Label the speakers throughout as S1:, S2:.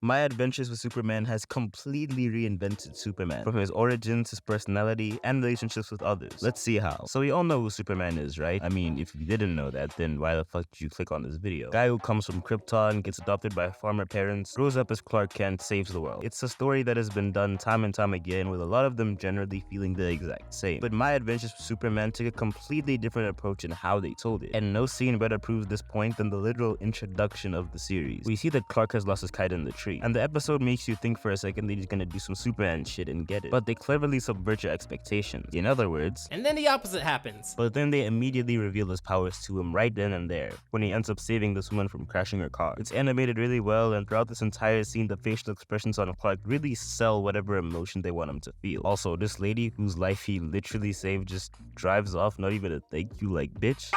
S1: My Adventures with Superman has completely reinvented Superman, from his origins, his personality, and relationships with others. Let's see how. So we all know who Superman is, right? I mean, if you didn't know that, then why the fuck did you click on this video? Guy who comes from Krypton, gets adopted by farmer parents, grows up as Clark Kent, saves the world. It's a story that has been done time and time again, with a lot of them generally feeling the exact same. But My Adventures with Superman took a completely different approach in how they told it, and no scene better proves this point than the literal introduction of the series. We see that Clark has lost his kite in the tree, and the episode makes you think for a second that he's gonna do some Superman shit and get it. But they cleverly subvert your expectations. In other words,
S2: And then the opposite happens.
S1: but then they immediately reveal his powers to him right then and there, when he ends up saving this woman from crashing her car. It's animated really well, and throughout this entire scene, the facial expressions on Clark really sell whatever emotion they want him to feel. Also, this lady whose life he literally saved just drives off, not even a thank you, like, bitch.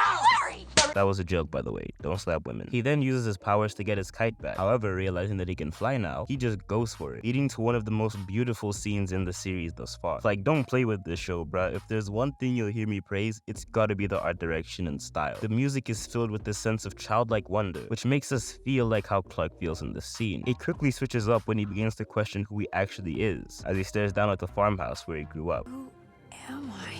S1: That was a joke, by the way. Don't slap women. He then uses his powers to get his kite back. However, realizing that he can fly now, he just goes for it, leading to one of the most beautiful scenes in the series thus far. Like, don't play with this show, bruh. If there's one thing you'll hear me praise, it's gotta be the art direction and style. The music is filled with this sense of childlike wonder, which makes us feel like how Clark feels in this scene. It quickly switches up when he begins to question who he actually is, as he stares down at the farmhouse where he grew up.
S3: Who am I?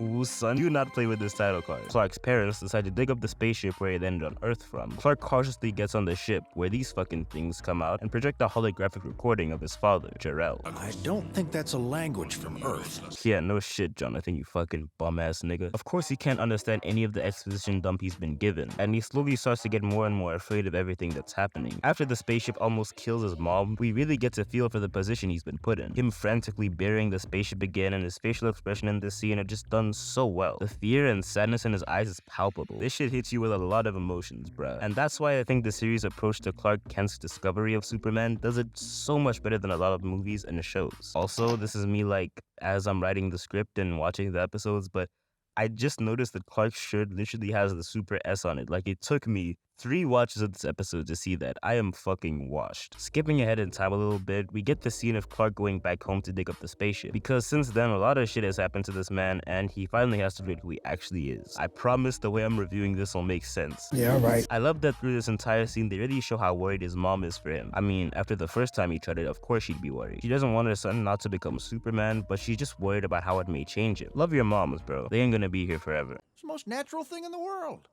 S1: Ooh, son, do not play with this title card. Clark's parents decide to dig up the spaceship where he landed on Earth from. Clark cautiously gets on the ship, where these fucking things come out and project a holographic recording of his father, Jor-El.
S4: I don't think that's a language from Earth.
S1: Yeah, no shit, Jonathan, you fucking bum-ass nigga. Of course, he can't understand any of the exposition dump he's been given, and he slowly starts to get more and more afraid of everything that's happening. After the spaceship almost kills his mom, we really get to feel for the position he's been put in. Him frantically burying the spaceship again, and his facial expression in this scene are just done so well. The fear and sadness in his eyes is palpable. This shit hits you with a lot of emotions, bruh. And that's why I think the series' approach to Clark Kent's discovery of Superman does it so much better than a lot of movies and shows. Also, this is me like, as I'm writing the script and watching the episodes, but I just noticed that Clark's shirt literally has the Super S on it. Like, it took me 3 watches of this episode to see that. I am fucking washed. Skipping ahead in time a little bit, we get the scene of Clark going back home to dig up the spaceship. Because since then, a lot of shit has happened to this man, and he finally has to reveal who he actually is. I promise the way I'm reviewing this will make sense.
S4: Yeah, right.
S1: I love that through this entire scene, they really show how worried his mom is for him. I mean, after the first time he tried it, of course she'd be worried. She doesn't want her son not to become Superman, but she's just worried about how it may change him. Love your moms, bro. They ain't gonna be here forever.
S4: It's the most natural thing in the world.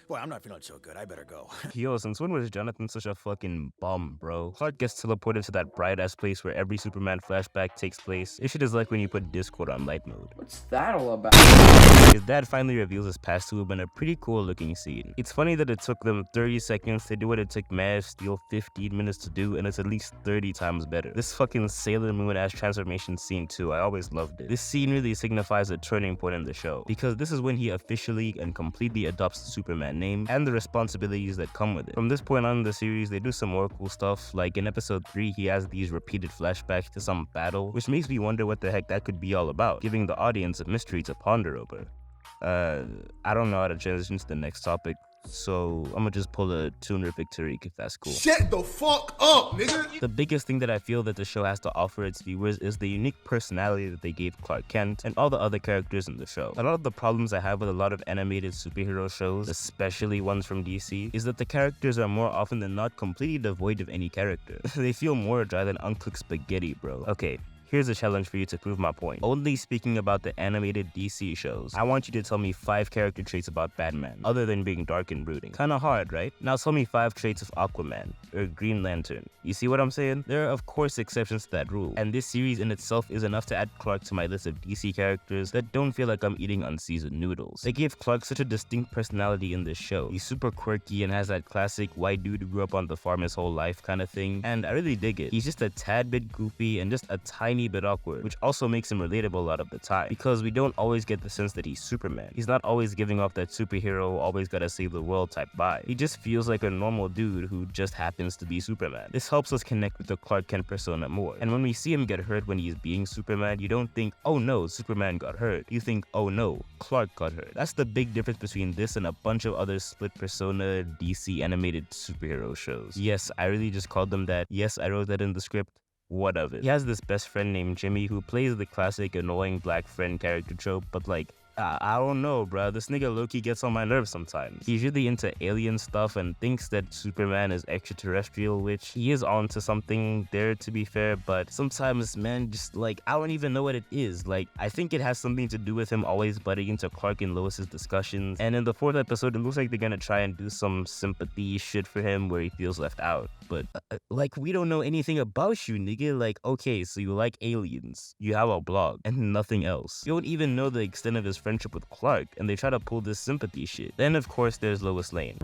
S4: Boy, I'm not feeling so good. I better go.
S1: Yo, since when was Jonathan such a fucking bum, bro? Clark gets teleported to that bright-ass place where every Superman flashback takes place. This shit is like when you put Discord on light mode.
S5: What's that all about?
S1: His dad finally reveals his past to him in a pretty cool looking scene. It's funny that it took them 30 seconds to do what it took Man of Steel 15 minutes to do, and it's at least 30 times better. This fucking Sailor Moon-ass transformation scene too, I always loved it. This scene really signifies a turning point in the show, because this is when he officially and completely adopts the Superman name and the responsibilities that come with it. From this point on in the series, they do some more cool stuff, like in episode 3, he has these repeated flashbacks to some battle, which makes me wonder what the heck that could be all about, giving the audience a mystery to ponder over. I don't know how to transition to the next topic, so I'm gonna just pull a Toonerific Tariq if that's cool.
S6: Shut the fuck up, nigga!
S1: The biggest thing that I feel that the show has to offer its viewers is the unique personality that they gave Clark Kent and all the other characters in the show. A lot of the problems I have with a lot of animated superhero shows, especially ones from DC, is that the characters are more often than not completely devoid of any character. They feel more dry than uncooked spaghetti, bro. Okay. Here's a challenge for you to prove my point. Only speaking about the animated DC shows, I want you to tell me 5 character traits about Batman, other than being dark and brooding. Kinda hard, right? Now tell me 5 traits of Aquaman, or Green Lantern. You see what I'm saying? There are of course exceptions to that rule, and this series in itself is enough to add Clark to my list of DC characters that don't feel like I'm eating unseasoned noodles. They gave Clark such a distinct personality in this show. He's super quirky and has that classic white dude who grew up on the farm his whole life kind of thing, and I really dig it. He's just a tad bit goofy and just a tiny bit awkward, which also makes him relatable a lot of the time, because we don't always get the sense that he's Superman. He's not always giving off that superhero, always gotta save the world type vibe. He just feels like a normal dude who just happens to be Superman. This helps us connect with the Clark Kent persona more, and when we see him get hurt when he's being Superman, you don't think, oh no, Superman got hurt. You think, oh no, Clark got hurt. That's the big difference between this and a bunch of other split persona DC animated superhero shows. Yes, I really just called them that. Yes, I wrote that in the script. What of it? He has this best friend named Jimmy who plays the classic annoying black friend character trope, but like I don't know, bruh. This nigga Loki gets on my nerves sometimes. He's really into alien stuff and thinks that Superman is extraterrestrial, which he is onto something there, to be fair, but sometimes, man, just like, I don't even know what it is. Like, I think it has something to do with him always butting into Clark and Lois's discussions, and in the 4th episode, it looks like they're gonna try and do some sympathy shit for him where he feels left out. But, like, we don't know anything about you, nigga. Like, okay, so you like aliens, you have a blog, and nothing else. You don't even know the extent of his friendship with Clark, and they try to pull this sympathy shit. Then, of course, there's Lois Lane.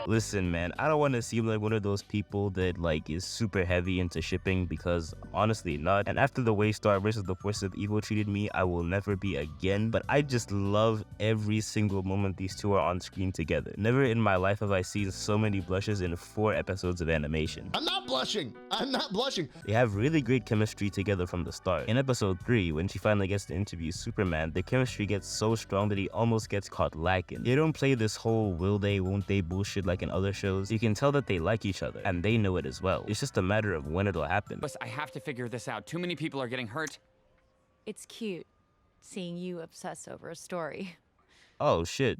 S1: Listen, man, I don't want to seem like one of those people that, like, is super heavy into shipping, because honestly not. And after the way Star vs. the Force of Evil treated me, I will never be again. But I just love every single moment these two are on screen together. Never in my life have I seen so many blushes in 4 episodes of animation.
S6: I'm not blushing. I'm not blushing.
S1: They have really great chemistry together from the start. In episode 3, when she finally gets to interview Superman, the chemistry gets so strong that he almost gets caught lacking. They don't play this whole will they, won't they bullshit like in other shows. You can tell that they like each other, and they know it as well. It's just a matter of when it'll happen.
S2: But I have to figure this out. Too many people are getting hurt.
S3: It's cute seeing you obsess over a story.
S1: Oh shit,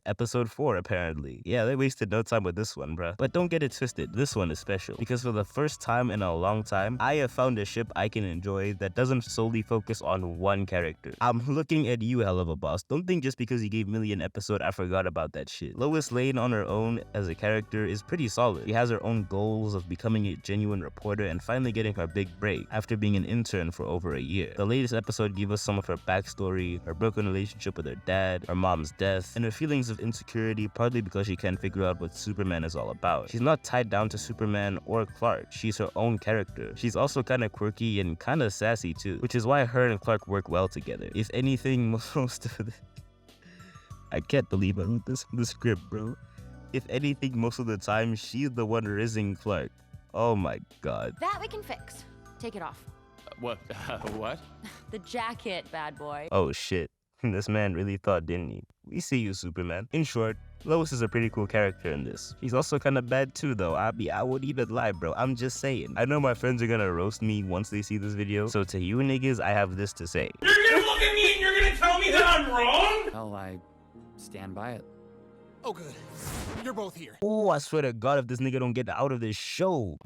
S1: episode 4 apparently. Yeah, they wasted no time with this one, bruh. But don't get it twisted, this one is special. Because for the first time in a long time, I have found a ship I can enjoy that doesn't solely focus on one character. I'm looking at you, hell of a boss. Don't think just because you gave Millie an episode, I forgot about that shit. Lois Lane on her own as a character is pretty solid. She has her own goals of becoming a genuine reporter and finally getting her big break after being an intern for over a year. The latest episode gave us some of her backstory, her broken relationship with her dad, her mom's death, and her feelings of insecurity, partly because she can't figure out what Superman is all about. She's not tied down to Superman or Clark. She's her own character. She's also kind of quirky and kind of sassy too, which is why her and Clark work well together. If anything, most of the... I can't believe I wrote this in the script, bro. If anything, most of the time, she's the one rizzing Clark. Oh my god.
S3: That we can fix. Take it off.
S2: What? What?
S3: The jacket, bad boy.
S1: Oh shit. This man really thought, didn't he? We see you, Superman. In short, Lois is a pretty cool character in this. She's also kind of bad too, though. I wouldn't even lie, bro. I'm just saying. I know my friends are gonna roast me once they see this video, so to you niggas, I have this to say.
S5: You're gonna look at me and you're gonna tell me that I'm wrong?
S2: Well, I stand by it.
S6: Oh, good. You're both here.
S1: Oh, I swear to God, if this nigga don't get out of this show.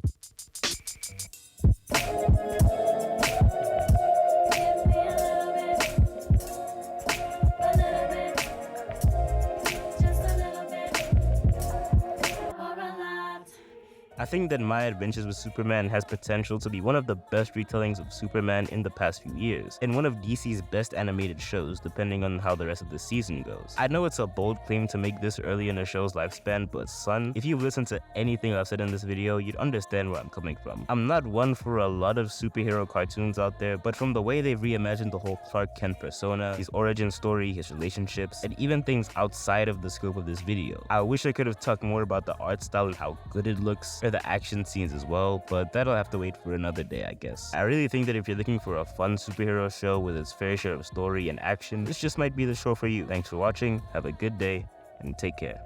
S1: I think that My Adventures with Superman has potential to be one of the best retellings of Superman in the past few years, and one of DC's best animated shows, depending on how the rest of the season goes. I know it's a bold claim to make this early in a show's lifespan, but son, if you've listened to anything I've said in this video, you'd understand where I'm coming from. I'm not one for a lot of superhero cartoons out there, but from the way they've reimagined the whole Clark Kent persona, his origin story, his relationships, and even things outside of the scope of this video, I wish I could have talked more about the art style and how good it looks, the action scenes as well, but that'll have to wait for another day, I guess. I really think that if you're looking for a fun superhero show with its fair share of story and action, this just might be the show for you. Thanks for watching, have a good day, and take care.